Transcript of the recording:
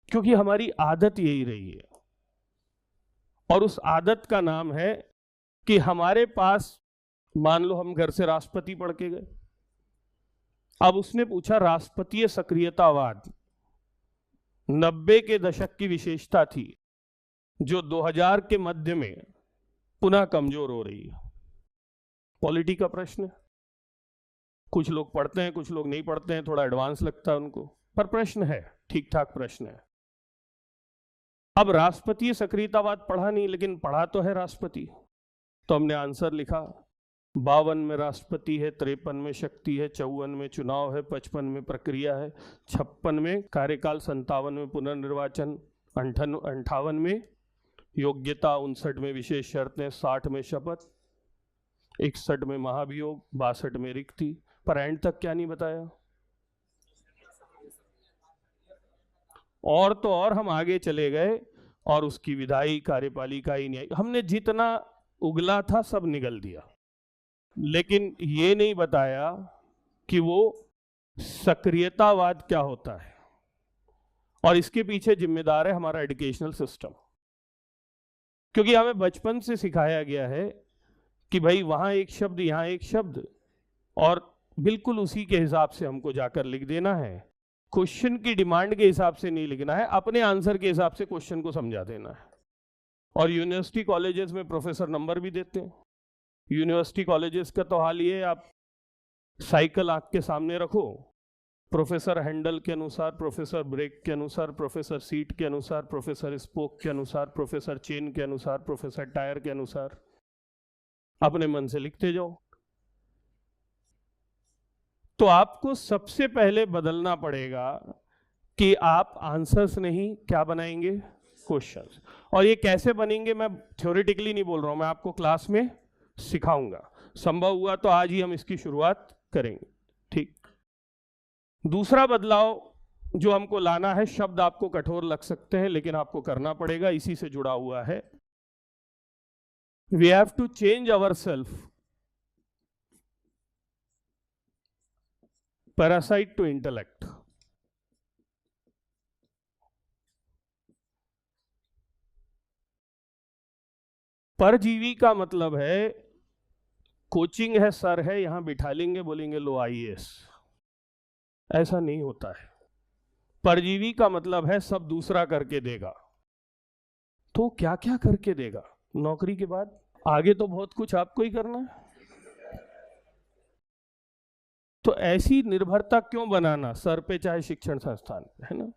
क्योंकि हमारी आदत यही रही है। और उस आदत का नाम है कि हमारे पास, मान लो हम घर से राष्ट्रपति पढ़ के गए, अब उसने पूछा राष्ट्रपतीय सक्रियतावाद 90 के दशक की विशेषता थी जो 2000 के मध्य में पुनः कमजोर हो रही है। पॉलिटी का प्रश्न है, कुछ लोग पढ़ते हैं, कुछ लोग नहीं पढ़ते हैं, थोड़ा एडवांस लगता है उनको, पर प्रश्न है, ठीक ठाक प्रश्न है। अब राष्ट्रपतीय सक्रियतावाद पढ़ा नहीं, लेकिन पढ़ा तो है राष्ट्रपति, तो हमने आंसर लिखा। 52 में राष्ट्रपति है, 53 में शक्ति है, 54 में चुनाव है, 55 में प्रक्रिया है, 56 में कार्यकाल, 57 में पुनर्निर्वाचन, 58 में योग्यता, 59 में विशेष शर्तें, 60 में शपथ, 61 में महाभियोग, 62 में रिक्ति। पर एंड तक क्या नहीं बताया। और तो और हम आगे चले गए और उसकी विधायी, कार्यपालिका ही नहीं आई। हमने जितना उगला था सब निगल दिया, लेकिन ये नहीं बताया कि वो सक्रियतावाद क्या होता है। और इसके पीछे जिम्मेदार है हमारा एजुकेशनल सिस्टम, क्योंकि हमें बचपन से सिखाया गया है कि भाई वहां एक शब्द, यहां एक शब्द, और बिल्कुल उसी के हिसाब से हमको जाकर लिख देना है। क्वेश्चन की डिमांड के हिसाब से नहीं लिखना है, अपने आंसर के हिसाब से क्वेश्चन को समझा देना है। और यूनिवर्सिटी कॉलेजेस में प्रोफेसर नंबर भी देते हैं। यूनिवर्सिटी कॉलेजेस का तो हाल ये है, आप साइकिल आंख के सामने रखो, प्रोफेसर हैंडल के अनुसार, प्रोफेसर ब्रेक के अनुसार, प्रोफेसर सीट के अनुसार, प्रोफेसर स्पोक के अनुसार, प्रोफेसर चेन के अनुसार, प्रोफेसर टायर के अनुसार अपने मन से लिखते जाओ। तो आपको सबसे पहले बदलना पड़ेगा कि आप आंसर्स नहीं क्या बनाएंगे, क्वेश्चंस। और ये कैसे बनेंगे मैं थ्योरेटिकली नहीं बोल रहा हूं, मैं आपको क्लास में सिखाऊंगा। संभव हुआ तो आज ही हम इसकी शुरुआत करेंगे, ठीक। दूसरा बदलाव जो हमको लाना है, शब्द आपको कठोर लग सकते हैं लेकिन आपको करना पड़ेगा, इसी से जुड़ा हुआ है। We have to change ourself parasite to intellect. परजीवी का मतलब है कोचिंग है, सर है, यहां बिठा लेंगे, बोलेंगे लो आईएएस। ऐसा नहीं होता है। परजीवी का मतलब है सब दूसरा करके देगा। तो क्या क्या करके देगा नौकरी के बाद? आगे तो बहुत कुछ आपको ही करना है। तो ऐसी निर्भरता क्यों बनाना सर पे, चाहे शिक्षण संस्थान, है ना।